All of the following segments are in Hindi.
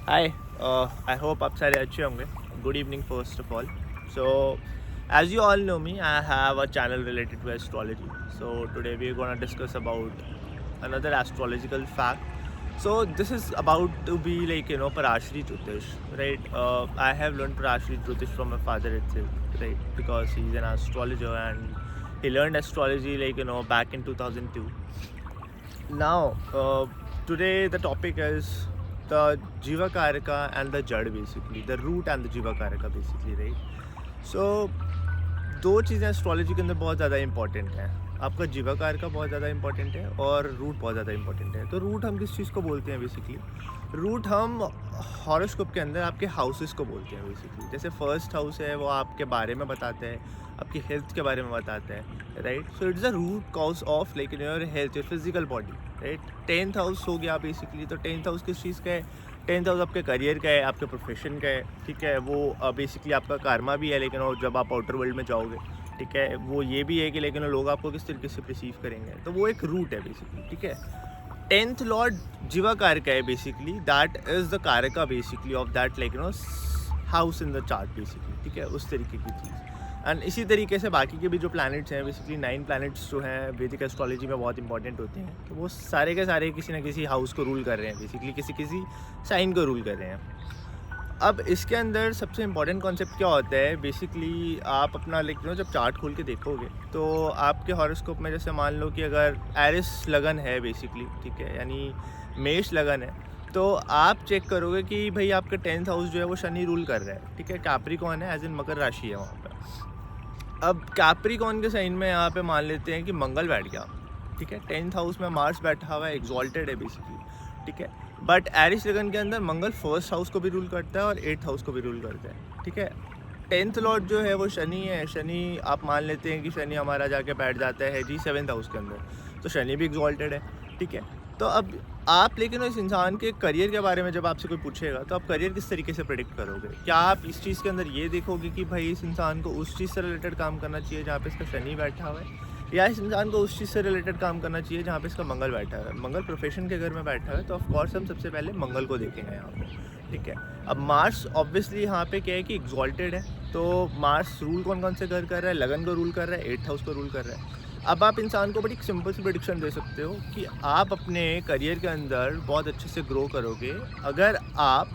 हाय आई होप आप सारे अच्छे होंगे. Good evening first of all. So as you all know me, I have a channel related to astrology. So today we are going to discuss about another astrological fact. So this is about to be like Parashri Jyotish, right? I have learned Parashri Jyotish from my father itself, right? Because he's an astrologer and he learned astrology back in 2002. Now, today the topic is the Jivakarika and the Jad, basically the root and the Jivakarika, basically, right? So दो चीज़ें एस्ट्रोलॉजी के अंदर बहुत ज़्यादा इंपॉर्टेंट हैं. आपका जीवाकार का बहुत ज़्यादा इंपॉर्टेंट है और रूट बहुत ज़्यादा इंपॉर्टेंट है. तो रूट हम किस चीज़ को बोलते हैं बेसिकली? रूट हम हॉरोस्कोप के अंदर आपके हाउसेस को बोलते हैं बेसिकली. जैसे फर्स्ट हाउस है वो आपके बारे में बताते हैं, आपकी हेल्थ के बारे में बताते हैं, right? So it's the root cause of like your health, your physical body, right? 10th house हो गया बेसिकली. तो 10th हाउस किस चीज़ का है? 10th हाउस आपके करियर का है, आपके प्रोफेशन का है, ठीक है? वो बेसिकली आपका कार्मा भी है, लेकिन वो जब आप आउटर वर्ल्ड में जाओगे, ठीक है, वो ये भी है कि लेकिन लोग आपको किस तरीके से रिसीव करेंगे. तो वो एक रूट है बेसिकली, ठीक है? 10th लॉर्ड जीवा कारका है बेसिकली. दैट इज़ द कारका basically of that house in the chart basically, ठीक है? उस तरीके की चीज़. एंड इसी तरीके से बाकी के भी जो प्लैनेट्स हैं बेसिकली 9 प्लैनेट्स जो हैं वैदिक एस्ट्रोलॉजी में बहुत इंपॉर्टेंट होते हैं. तो वो सारे के सारे किसी ना किसी हाउस को रूल कर रहे हैं बेसिकली, किसी किसी साइन को रूल कर रहे हैं. अब इसके अंदर सबसे इम्पॉर्टेंट कॉन्सेप्ट क्या होता है बेसिकली? आप अपना जब चार्ट खोल के देखोगे तो आपके हॉरोस्कोप में जैसे मान लो कि अगर एरिस लगन है बेसिकली, ठीक है, यानी मेष लगन है, तो आप चेक करोगे कि भाई आपका 10th हाउस जो है वो शनि रूल कर रहा है, ठीक है? कैप्रिकॉर्न है, एज इन मकर राशि है वहाँ पर. अब कैप्रिकॉर्न के साइन में यहाँ पे मान लेते हैं कि मंगल बैठ गया, ठीक है? 10th हाउस में मार्स बैठा हुआ है, एक्सॉल्टेड है बेसिकली, ठीक है? बट एरिस लगन के अंदर मंगल फर्स्ट हाउस को भी रूल करता है और 8th हाउस को भी रूल करता है, ठीक है? 10th लॉर्ड जो है वो शनि है. शनि आप मान लेते हैं कि शनि हमारा जाके बैठ जाता है जी 7th हाउस के अंदर. तो शनि भी एक्सॉल्टेड है, ठीक है? तो अब आप लेकिन इस इंसान के करियर के बारे में जब आपसे कोई पूछेगा तो आप करियर किस तरीके से प्रेडिक्ट करोगे? क्या आप इस चीज़ के अंदर ये देखोगे कि भाई इस इंसान को उस चीज़ से रिलेटेड काम करना चाहिए जहाँ पे इसका शनि बैठा हुआ है, या इस इंसान को उस चीज़ से रिलेटेड काम करना चाहिए जहाँ पे इसका मंगल बैठा है? मंगल प्रोफेशन के घर में बैठा है, तो ऑफकोर्स हम सबसे पहले मंगल को देखेंगे यहाँ पे, ठीक है? अब मार्स ऑब्वियसली यहाँ पे क्या है कि एक्सॉल्टेड है. तो मार्स रूल कौन कौन से घर कर रहा है? लगन को रूल कर रहा है, 8th हाउस को रूल कर रहा है. अब आप इंसान को बड़ी सिंपल सी प्रेडिक्शन दे सकते हो कि आप अपने करियर के अंदर बहुत अच्छे से ग्रो करोगे अगर आप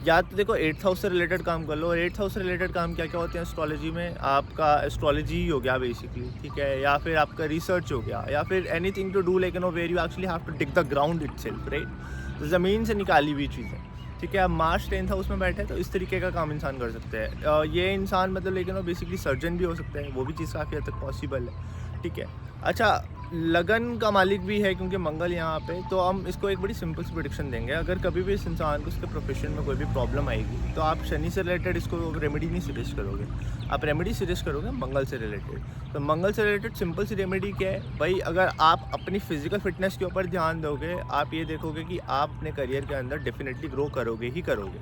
या तो देखो 8th हाउस से रिलेटेड काम कर लो. और 8th हाउस से रिलेटेड काम क्या क्या होते हैं एस्ट्रोलॉजी में? आपका एस्ट्रोलॉजी हो गया बेसिकली, ठीक है, या फिर आपका रिसर्च हो गया, या फिर anything to do like where you actually have to dig the ground itself, right? ज़मीन से निकाली हुई चीज़ें, ठीक है? अब मार्च 10th हाउस में बैठे तो इस तरीके का काम इंसान कर सकते हैं. ये इंसान मतलब बेसिकली सर्जन भी हो सकता है, वो भी चीज़ काफ़ी हद तक पॉसिबल है, ठीक है? अच्छा, लगन का मालिक भी है क्योंकि मंगल यहाँ पे. तो हम इसको एक बड़ी सिंपल सी प्रेडिक्शन देंगे. अगर कभी भी इस इंसान को उसके प्रोफेशन में कोई भी प्रॉब्लम आएगी तो आप शनि से रिलेटेड इसको रेमेडी नहीं सजेस्ट करोगे, आप रेमेडी सजेस्ट करोगे मंगल से रिलेटेड. तो मंगल से रिलेटेड सिंपल सी रेमेडी क्या है भाई? अगर आप अपनी फिजिकल फिटनेस के ऊपर ध्यान दोगे, आप ये देखोगे कि आप अपने करियर के अंदर डेफिनेटली ग्रो करोगे ही करोगे,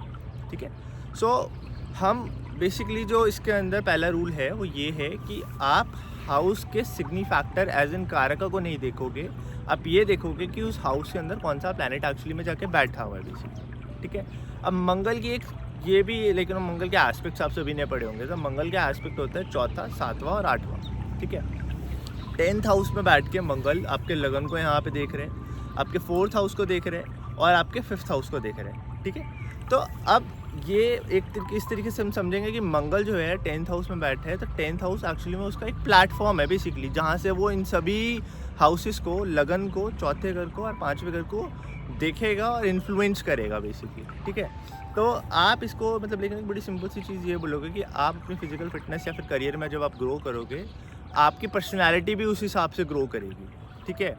ठीक है? सो हम बेसिकली जो इसके अंदर पहला रूल है वो ये है कि आप हाउस के सिग्नी फैक्टर एज इन कारका को नहीं देखोगे, आप ये देखोगे कि उस हाउस के अंदर कौन सा प्लैनेट एक्चुअली में जाके बैठा हुआ है बेसिकली, ठीक है? अब मंगल की एक ये भी, लेकिन मंगल के एस्पेक्ट्स आप सभी ने पढ़े होंगे. तो मंगल का एस्पेक्ट होता है 4था, 7वां और 8वां, ठीक है? 10th हाउस में बैठ के मंगल आपके लगन को यहाँ पे देख रहे हैं, आपके 4th हाउस को देख रहे हैं और आपके 5th हाउस को देख रहे हैं, ठीक है? तो अब ये इस तरीके से हम समझेंगे कि मंगल जो है 10th हाउस में बैठा है. तो 10th हाउस एक्चुअली में उसका एक प्लेटफॉर्म है बेसिकली, जहाँ से वो इन सभी हाउसेस को, लगन को, चौथे घर को और 5वें घर को देखेगा और इन्फ्लुएंस करेगा बेसिकली, ठीक है? तो आप इसको मतलब लेकिन एक बड़ी सिंपल सी चीज़ ये बोलोगे कि आप अपनी फिजिकल फिटनेस या फिर करियर में जब आप ग्रो करोगे, आपकी पर्सनैलिटी भी उस हिसाब से ग्रो करेगी, ठीक है?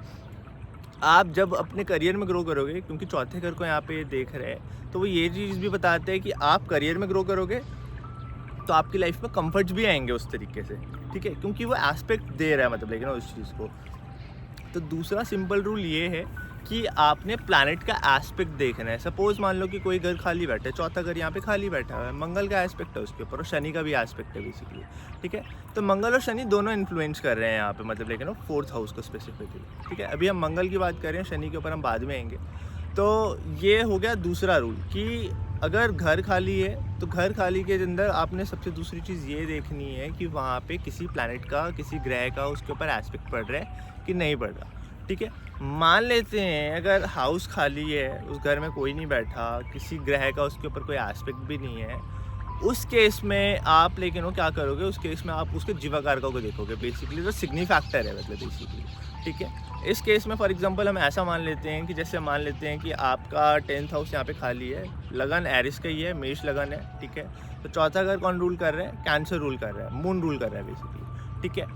आप जब अपने करियर में ग्रो करोगे, क्योंकि चौथे घर को यहाँ पे देख रहे हैं, तो वो ये चीज़ भी बताते हैं कि आप करियर में ग्रो करोगे तो आपकी लाइफ में कंफर्ट्स भी आएंगे उस तरीके से, ठीक है? क्योंकि वो एस्पेक्ट दे रहा है मतलब लेकिन उस चीज़ को. तो दूसरा सिंपल रूल ये है कि आपने प्लैनेट का एस्पेक्ट देखना है. सपोज मान लो कि कोई घर खाली बैठा है, चौथा घर यहाँ पे खाली बैठा हुआ है, मंगल का एस्पेक्ट है उसके ऊपर और शनि का भी एस्पेक्ट है बेसिकली, ठीक है? तो मंगल और शनि दोनों इन्फ्लुएंस कर रहे हैं यहाँ पे मतलब लेकिन 4th हाउस को स्पेसिफिकली, ठीक है? अभी हम मंगल की बात कर रहे हैं, शनि के ऊपर हम बाद में आएंगे. तो ये हो गया दूसरा रूल कि अगर घर खाली है तो घर खाली के अंदर आपने सबसे दूसरी चीज़ ये देखनी है कि वहाँ पे किसी प्लैनेट का, किसी ग्रह का उसके ऊपर एस्पेक्ट पड़ रहा है कि नहीं पड़ रहा। ठीक है, मान लेते हैं अगर हाउस खाली है, उस घर में कोई नहीं बैठा, किसी ग्रह का उसके ऊपर कोई एस्पेक्ट भी नहीं है, उस केस में आप लेकिन वो क्या करोगे, उस केस में आप उसके जीवाकारकों को देखोगे, बेसिकली जो सिग्निफैक्टर है मतलब बेसिकली। ठीक है, इस केस में फॉर एग्जांपल हम ऐसा मान लेते हैं कि जैसे मान लेते हैं कि आपका 10th हाउस यहाँ पे खाली है, लगन एरिस का ही है, मेष लगन है। ठीक है, तो चौथा घर कौन रूल कर रहा है? कैंसर रूल कर रहा है, मून रूल कर रहा है बेसिकली। ठीक है,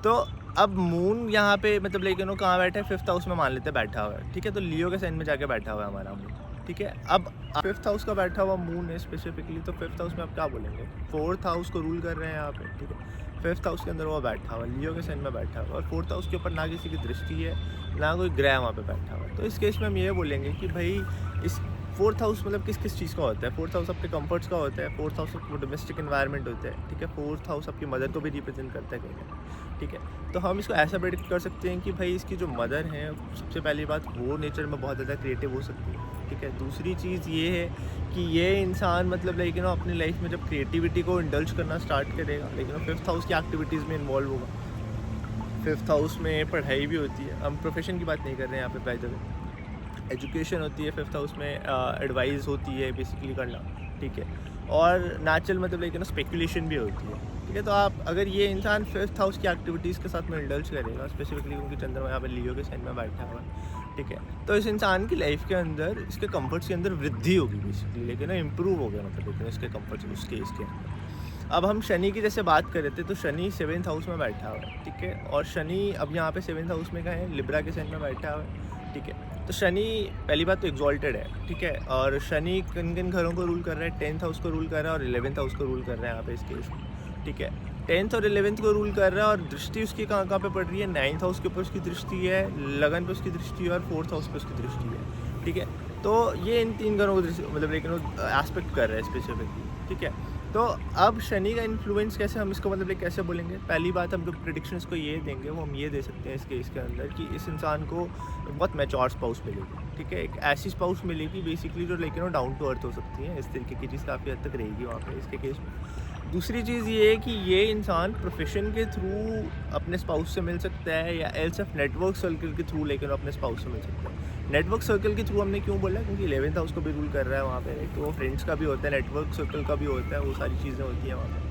तो अब मून यहाँ पे मतलब लेकिन वो कहाँ बैठा है? 5th हाउस में मान लेते हैं बैठा हुआ है। ठीक है, तो लियो के साइन में जाके बैठा हुआ है हमारा मून। ठीक है, अब 5th हाउस का बैठा हुआ मून है स्पेसिफिकली, तो 5th हाउस में आप क्या बोलेंगे? 4th हाउस को रूल कर रहे हैं यहाँ पे। ठीक है, 5th हाउस के अंदर वो बैठा हुआ, लियो के साइन में बैठा हुआ, और 4th हाउस के ऊपर ना किसी की दृष्टि है, ना कोई ग्रह वहाँ पे बैठा हुआ। तो इस केस में हम ये बोलेंगे कि भाई इस 4th हाउस मतलब किस किस चीज़ का होता है? 4th हाउस आपके कंफर्ट्स का होता है, 4th हाउस आपको डोमेस्टिक इन्वायरमेंट होता है। ठीक है, 4th हाउस आपकी मदर को भी रिप्रेजेंट करता है कहीं। ठीक है, तो हम इसको ऐसा प्रेडिक्ट कर सकते हैं कि भाई इसकी जो मदर है, सबसे पहली बात वो नेचर में बहुत ज़्यादा क्रिएटिव हो सकती है। ठीक है, दूसरी चीज़ ये है कि ये इंसान मतलब लेकिन अपनी लाइफ में जब क्रिएटिविटी को इंडल्ज करना स्टार्ट करेगा, लेकिन 5th हाउस की एक्टिविटीज़ में इन्वॉल्व होगा। 5th हाउस में पढ़ाई भी होती है, हम प्रोफेशन की बात नहीं कर रहे हैं यहाँ पे, बाय द वे एजुकेशन होती है 5th हाउस में, एडवाइस होती है बेसिकली करना। ठीक है, और नेचुरल मतलब लेकिन स्पेकुलेशन भी होती है। ठीक है, तो आप अगर ये इंसान 5th हाउस की एक्टिविटीज़ के साथ में इंडल्ज करेगा, स्पेसिफिकली उनकी चंद्रमा यहाँ पे लियो के साइन में बैठा हुआ है। ठीक है, तो इस इंसान की लाइफ के अंदर इसके कंफर्ट्स के अंदर वृद्धि होगी बेसिकली, लेकिन इम्प्रूव हो गया मतलब लेकिन इसके कंफर्ट्स उसके इसके अंदर। अब हम शनि की जैसे बात कर रहे थे, तो शनि 7th हाउस में बैठा हुआ है। ठीक है, और शनि अब यहाँ पे 7th हाउस में कहाँ है? लिब्रा के साइन में बैठा हुआ है। ठीक है, तो शनि पहली बात तो एग्जॉल्टेड है। ठीक है, और शनि किन किन घरों को रूल कर रहा है? 10th हाउस को रूल कर रहा है और 11th हाउस को रूल कर रहा है यहाँ पे इस केस में। ठीक है, 10th और 11th को रूल कर रहा है, और दृष्टि उसकी कहाँ कहाँ पे पड़ रही है? 9th हाउस के ऊपर उसकी दृष्टि है, लगन पे उसकी दृष्टि है, और 4th हाउस पे उसकी दृष्टि है। ठीक है, तो ये इन 3 घरों को मतलब लेकिन एस्पेक्ट कर रहा है स्पेसिफिकली। ठीक है, तो अब शनि का इन्फ्लुएंस कैसे हम इसको मतलब कैसे बोलेंगे? पहली बात हम जो प्रेडिक्शंस को ये देंगे वो हम ये दे सकते हैं इस केस के अंदर कि इस इंसान को बहुत मैच्योर स्पाउस मिलेगी। ठीक है, एक ऐसी स्पाउस मिलेगी बेसिकली जो लेकिन वो डाउन टू अर्थ हो सकती है, इस तरीके की चीज़ काफ़ी हद तक रहेगी वहाँ पे इसके केस में। दूसरी चीज़ ये है कि ये इंसान प्रोफेशन के थ्रू अपने स्पाउस से मिल सकता है, या एल्स ऑफ नेटवर्क सर्कल के थ्रू लेकिन अपने स्पाउस से मिल सकता है। नेटवर्क सर्कल के थ्रू हमने क्यों बोला? क्योंकि 11th हाउस को भी रूल कर रहा है वहाँ पे, तो फ्रेंड्स का भी होता है, नेटवर्क सर्कल का भी होता है, वो सारी चीज़ें होती हैं वहाँ पे।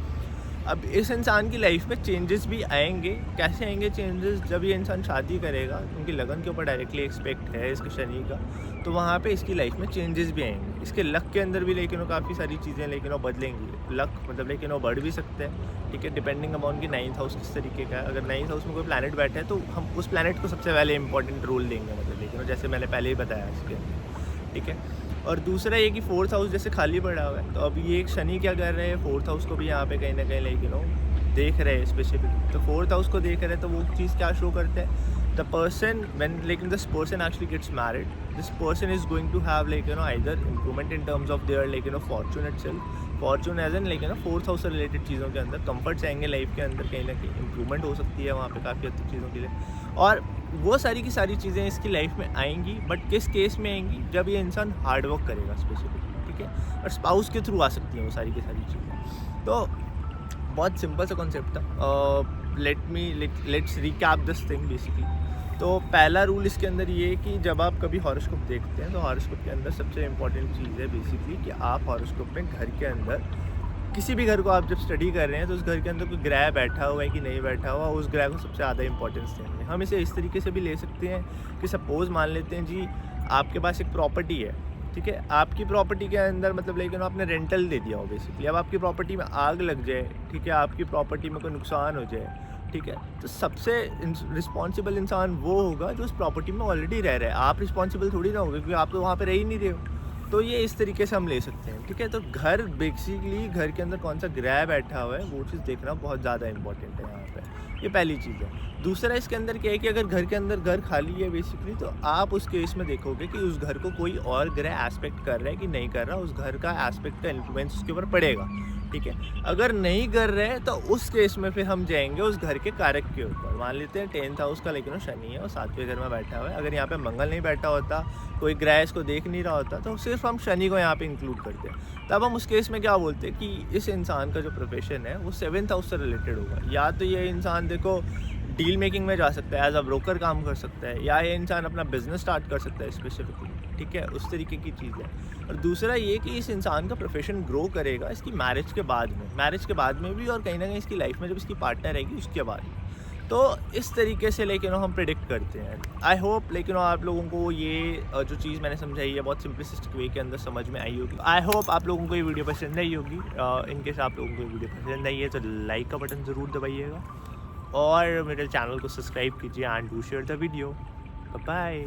अब इस इंसान की लाइफ में चेंजेस भी आएंगे। कैसे आएंगे चेंजेस? जब ये इंसान शादी करेगा, क्योंकि लगन के ऊपर डायरेक्टली एक्सपेक्ट है इसके शनि का, तो वहाँ पे इसकी लाइफ में चेंजेस भी आएंगे। इसके लक के अंदर भी लेकिन वो काफ़ी सारी चीज़ें लेकिन वो बदलेंगी। लक मतलब लेकिन वो बढ़ भी सकते हैं। ठीक है, डिपेंडिंग अपॉन कि 9th हाउस किस तरीके का है। अगर 9th हाउस में कोई प्लैनेट बैठा है तो हम उस प्लैनेट को सबसे पहले इंपॉर्टेंट रोल देंगे मतलब लेकिन, जैसे मैंने पहले ही बताया इसके अंदर। ठीक है, और दूसरा ये कि 4th हाउस जैसे खाली पड़ा हुआ है, तो अब ये शनि क्या कर रहे हैं? 4th हाउस को भी यहाँ पे कहीं ना कहीं लेकिन वो देख रहे हैं स्पेसिफिकली। तो 4th हाउस को देख रहे हैं, तो वो चीज़ क्या शो करते हैं? द पर्सन व्हेन लेकिन this person actually gets married, this person is going to have either improvement in terms of their fortune itself, fortune as an 4th house से रिलेटेड चीज़ों के अंदर कंफर्ट्स आएंगे लाइफ के अंदर, कहीं ना कहीं इंप्रूवमेंट हो सकती है वहाँ पे काफ़ी हद तक चीज़ों के लिए, और वो सारी की सारी चीज़ें इसकी लाइफ में आएंगी। बट किस केस में आएंगी? जब ये इंसान हार्डवर्क करेगा स्पेसिफिकली। ठीक है, और स्पाउस के थ्रू आ सकती हैं वो सारी की सारी चीज़ें। तो बहुत सिंपल सा कॉन्सेप्ट था। Let's recap this thing basically. तो पहला रूल इसके अंदर ये है कि जब आप कभी हॉरोस्कोप देखते हैं, तो हॉरोस्कोप के अंदर सबसे इम्पॉर्टेंट चीज़ है बेसिकली कि आप हॉरोस्कोप में घर के अंदर किसी भी घर को आप जब स्टडी कर रहे हैं, तो उस घर के अंदर कोई ग्रह बैठा हुआ है कि नहीं बैठा हुआ, उस ग्रह को सबसे ज़्यादा इंपॉर्टेंस देंगे। हम इसे इस तरीके से भी ले सकते हैं कि सपोज़ मान लेते हैं जी आपके पास एक प्रॉपर्टी है। ठीक है, आपकी प्रॉपर्टी के अंदर मतलब लेकिन आपने रेंटल दे दिया हो बेसिकली। अब आपकी प्रॉपर्टी में आग लग जाए, ठीक है, आपकी प्रॉपर्टी में कोई नुकसान हो जाए, ठीक है, तो सबसे रिस्पॉन्सिबल इंसान वो होगा जो उस प्रॉपर्टी में ऑलरेडी रह रहा है। आप रिस्पॉन्सिबल थोड़ी ना होगे, क्योंकि आप तो वहाँ पे रह ही नहीं रहे हो। तो ये इस तरीके से हम ले सकते हैं। ठीक है, तो घर बेसिकली घर के अंदर कौन सा ग्रह बैठा हुआ है वो चीज़ देखना बहुत ज़्यादा इंपॉर्टेंट है यहाँ पे। ये पहली चीज़ है। दूसरा इसके अंदर क्या है कि अगर घर के अंदर घर खाली है बेसिकली, तो आप उस केस में देखोगे कि उस घर को कोई और ग्रह एस्पेक्ट कर रहा है कि नहीं कर रहा, उस घर का एस्पेक्ट का इन्फ्लुएंस उसके ऊपर पड़ेगा, ठीक है। अगर नहीं कर रहे हैं तो उस केस में फिर हम जाएंगे उस घर के कारक के ऊपर। मान लेते हैं 10th हाउस का लेकिन शनि है और 7वें घर में बैठा हुआ है, अगर यहाँ पे मंगल नहीं बैठा होता, कोई ग्रह इसको देख नहीं रहा होता, तो सिर्फ हम शनि को यहाँ पे इंक्लूड करते हैं। तब हम उस केस में क्या बोलते हैं कि इस इंसान का जो प्रोफेशन है वो 7th हाउस से रिलेटेड होगा। या तो ये इंसान देखो डील मेकिंग में जा सकता है, एज अ ब्रोकर काम कर सकता है, या ये इंसान अपना बिजनेस स्टार्ट कर सकता है स्पेसिफिकली, ठीक है, उस तरीके की चीज़ है। और दूसरा ये कि इस इंसान का प्रोफेशन ग्रो करेगा इसकी मैरिज के बाद में भी, और कहीं ना कहीं इसकी लाइफ में जब इसकी पार्टनर रहेगी उसके बाद भी। तो इस तरीके से लेकिन हम प्रिडिक्ट करते हैं। आई होप लेकिन आप लोगों को ये जो चीज़ मैंने समझाई है बहुत सिंपलिस्टिक वे के अंदर समझ में आई होगी। आई होप आप लोगों को ये वीडियो पसंद आई होगी। इनकेस आप लोगों को ये वीडियो पसंद आई है तो लाइक का बटन ज़रूर दबाइएगा और मेरे चैनल को सब्सक्राइब कीजिए and do share the video. Bye.